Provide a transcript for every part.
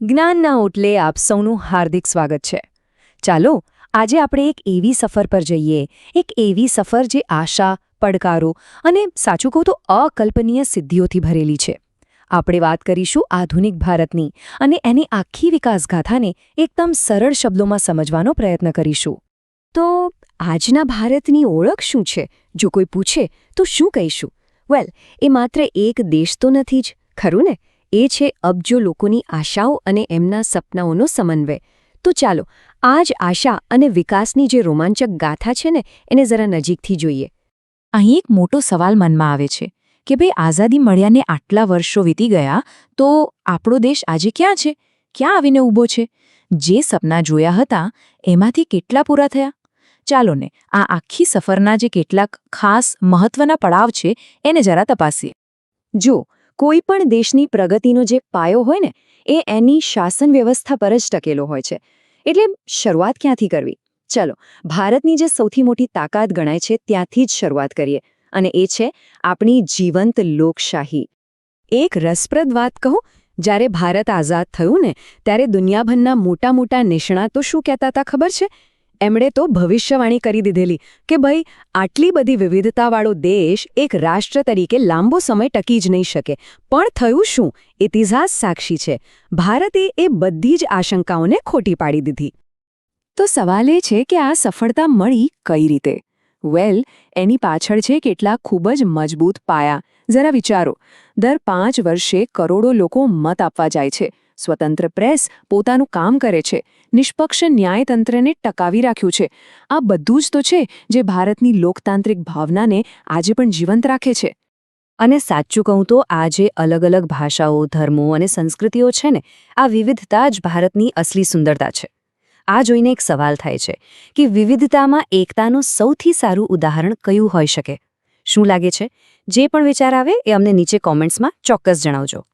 જ્ઞાનના ઓટલે આપ સૌનું હાર્દિક સ્વાગત છે. ચાલો આજે આપણે એક એવી સફર પર જઈએ, એક એવી સફર જે આશા, પડકારો અને સાચું કહું તો અકલ્પનીય સિદ્ધિઓથી ભરેલી છે. આપણે વાત કરીશું આધુનિક ભારતની અને એની આખી વિકાસગાથાને એકદમ સરળ શબ્દોમાં સમજવાનો પ્રયત્ન કરીશું. તો આજના ભારતની ઓળખ શું છે? જો કોઈ પૂછે તો શું કહીશું? વેલ, એ માત્ર એક દેશ તો નથી જ, ખરું ને? એ છે અબજો લોકોની આશાઓ અને એમના સપનાઓનો સમન્વય. તો ચાલો આ જ આશા અને વિકાસની જે રોમાંચક ગાથા છે ને એને જરા નજીકથી જોઈએ. અહીં એક મોટો સવાલ મનમાં આવે છે કે ભાઈ, આઝાદી મળ્યાને આટલા વર્ષો વીતી ગયા તો આપણો દેશ આજે ક્યાં છે? ક્યાં આવીને ઊભો છે? જે સપના જોયા હતા એમાંથી કેટલા પૂરા થયા? ચાલો ને આ આખી સફરના જે કેટલાક ખાસ મહત્વના પડાવ છે એને જરા તપાસીએ. જો કોઈ પણ દેશની પ્રગતિનો જે પાયો હોય ને એ એની શાસન વ્યવસ્થા પર જ ટકેલો હોય છે. એટલે શરૂઆત ક્યાંથી કરવી? ચલો ભારતની જે સૌથી મોટી તાકાત ગણાય છે ત્યાંથી જ શરૂઆત કરીએ, અને એ છે આપણી જીવંત લોકશાહી. એક રસપ્રદ વાત કહું, જ્યારે ભારત આઝાદ થયું ને ત્યારે દુનિયાભરના મોટા મોટા નિષ્ણાતો શું કહેતા હતા ખબર છે? એમણે તો ભવિષ્યવાણી કરી દીધેલી કે ભાઈ, આટલી બધી વિવિધતાવાળો દેશ એક રાષ્ટ્ર તરીકે લાંબો સમય ટકી જ નહીં શકે. પણ થયું શું? ઇતિહાસ સાક્ષી છે. ભારતે એ બધી જ આશંકાઓને ખોટી પાડી દીધી. તો સવાલ એ છે કે આ સફળતા મળી કઈ રીતે? વેલ, એની પાછળ છે કેટલાક ખૂબ જ મજબૂત પાયા. જરા વિચારો, દર 5 વર્ષે કરોડો લોકો મત આપવા જાય છે. સ્વતંત્ર પ્રેસ પોતાનું કામ કરે છે. નિષ્પક્ષ ન્યાયતંત્રને ટકાવી રાખ્યું છે. આ બધું જ તો છે જે ભારતની લોકતાંત્રિક ભાવનાને આજે પણ જીવંત રાખે છે. અને સાચું કહું તો આ જે અલગ અલગ ભાષાઓ, ધર્મો અને સંસ્કૃતિઓ છે ને, આ વિવિધતા જ ભારતની અસલી સુંદરતા છે. આ જોઈને એક સવાલ થાય છે કે વિવિધતામાં એકતાનું સૌથી સારું ઉદાહરણ કયું હોઈ શકે? શું લાગે છે? જે પણ વિચાર આવે એ અમને નીચે કોમેન્ટ્સમાં ચોક્કસ જણાવજો.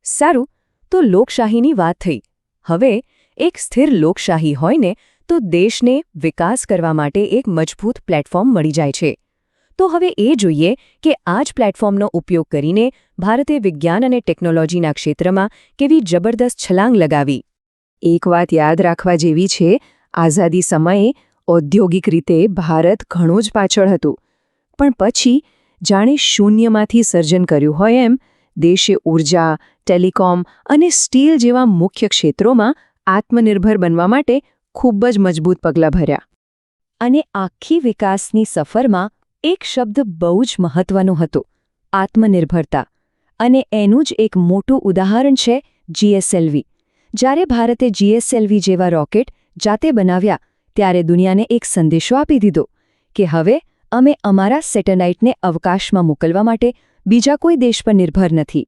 સારું, તો લોકશાહીની વાત થઈ. હવે એક સ્થિર લોકશાહી હોય ને તો દેશને વિકાસ કરવા માટે એક મજબૂત પ્લેટફોર્મ મળી જાય છે. તો હવે એ જોઈએ કે આ જ પ્લેટફોર્મનો ઉપયોગ કરીને ભારતે વિજ્ઞાન અને ટેકનોલોજીના ક્ષેત્રમાં કેવી જબરદસ્ત છલાંગ લગાવી. એક વાત યાદ રાખવા જેવી છે, આઝાદી સમયે ઔદ્યોગિક રીતે ભારત ઘણું જ પાછળ હતું. પણ પછી જાણે શૂન્યમાંથી સર્જન કર્યું હોય એમ દેશે ઊર્જા, ટેલિકોમ અને સ્ટીલ જેવા મુખ્ય ક્ષેત્રોમાં આત્મનિર્ભર બનવા માટે ખૂબ જ મજબૂત પગલાં ભર્યા. અને આખી વિકાસની સફરમાં એક શબ્દ બહુ જ મહત્વનો હતો: આત્મનિર્ભરતા. અને એનું જ એક મોટું ઉદાહરણ છે GSLV. જ્યારે ભારતે GSLV જેવા રોકેટ જાતે બનાવ્યા ત્યારે દુનિયાને એક સંદેશો આપી દીધો કે હવે અમે અમારા સેટેલાઇટને અવકાશમાં મોકલવા માટે બીજા કોઈ દેશ પર નિર્ભર નથી.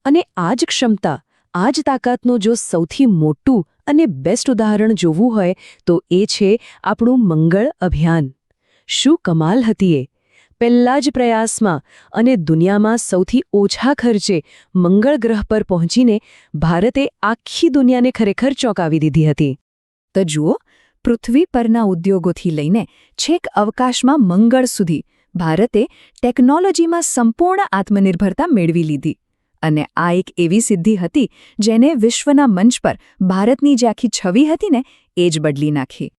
અને આ જ ક્ષમતા, આ જ તાકાતનું જો સૌથી મોટું અને બેસ્ટ ઉદાહરણ જોવું હોય તો એ છે આપણું મંગળ અભિયાન. શું કમાલ હતી એ! પહેલા જ પ્રયાસમાં અને દુનિયામાં સૌથી ઓછા ખર્ચે મંગળ ગ્રહ પર પહોંચીને ભારતે આખી દુનિયાને ખરેખર ચોંકાવી દીધી હતી. તો જુઓ, પૃથ્વી પરના ઉદ્યોગોથી લઈને છેક અવકાશમાં મંગળ સુધી ભારતે ટેકનોલોજીમાં સંપૂર્ણ આત્મનિર્ભરતા મેળવી લીધી. અને આ એક એવી સિદ્ધિ હતી જેને વિશ્વના મંચ પર ભારતની જે આખી છબી હતી ને એ જ બદલી નાખી.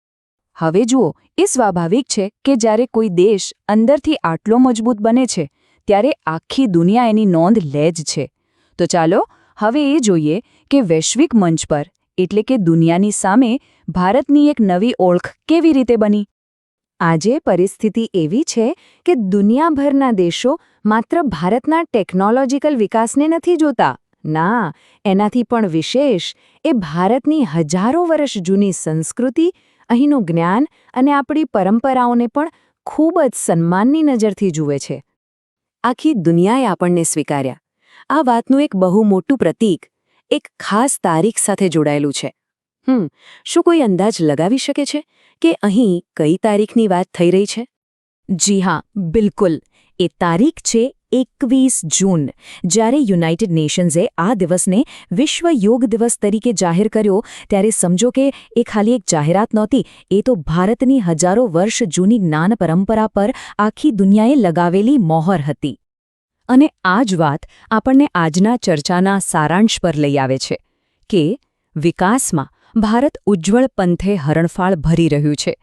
હવે જુઓ, એ સ્વાભાવિક છે કે જ્યારે કોઈ દેશ અંદરથી આટલો મજબૂત બને છે ત્યારે આખી દુનિયા એની નોંધ લે જ છે. તો ચાલો હવે એ જોઈએ કે વૈશ્વિક મંચ પર, એટલે કે દુનિયાની સામે ભારતની એક નવી ઓળખ કેવી રીતે બની. આજે પરિસ્થિતિ એવી છે કે દુનિયાભરના દેશો માત્ર ભારતના ટેકનોલોજીકલ વિકાસને નથી જોતા. ના, એનાથી પણ વિશેષ એ ભારતની હજારો વર્ષ જૂની સંસ્કૃતિ, અહીંનું જ્ઞાન અને આપણી પરંપરાઓને પણ ખૂબ જ સન્માનની નજરથી જુએ છે. આખી દુનિયાએ આપણને સ્વીકાર્યા. આ વાતનું એક બહુ મોટું પ્રતીક એક ખાસ તારીખ સાથે જોડાયેલું છે. શું કોઈ અંદાજ લગાવી શકે છે કે અહીં કઈ તારીખની વાત થઈ રહી છે? જી હા, બિલકુલ. એ તારીખ છે 21 જૂન, જ્યારે યુનાઇટેડ નેશન્સે આ દિવસને વિશ્વ યોગ દિવસ તરીકે જાહેર કર્યો. ત્યારે સમજો કે એ ખાલી એક જાહેરાત નહોતી, એ તો ભારતની હજારો વર્ષ જૂની જ્ઞાન પરંપરા પર આખી દુનિયાએ લગાવેલી મોહર હતી. અને આ જ વાત આપણને આજના ચર્ચાના સારાંશ પર લઈ આવે છે કે વિકાસમાં ભારત ઉજ્જવળ પંથે હરણફાળ ભરી રહ્યું છે.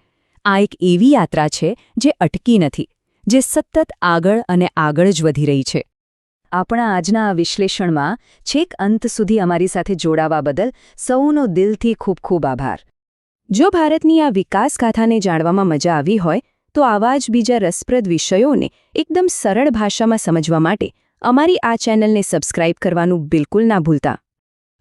આ એક એવી યાત્રા છે જે અટકી નથી, જે સતત આગળ અને આગળ જ વધી રહી છે. આપણા આજના આ વિશ્લેષણમાં છેક અંત સુધી અમારી સાથે જોડાવા બદલ સૌનો દિલથી ખૂબ ખૂબ આભાર. જો ભારતની આ વિકાસ ગાથાને જાણવામાં મજા આવી હોય તો આવા જ બીજા રસપ્રદ વિષયોને એકદમ સરળ ભાષામાં સમજવા માટે અમારી આ ચેનલને સબસ્ક્રાઇબ કરવાનું બિલકુલ ના ભૂલતા.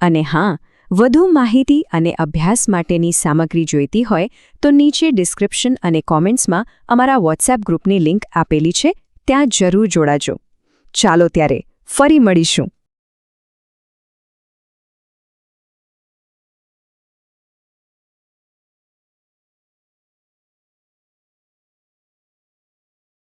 અને હા, વધુ માહિતી અને અભ્યાસ માટેની સામગ્રી જોઈતી હોય તો નીચે ડિસ્ક્રિપ્શન અને કોમેન્ટ્સમાં અમારા વોટ્સએપ ગ્રુપની લિંક આપેલી છે, ત્યાં જરૂર જોડાજો. ચાલો ત્યારે ફરી મળીશું.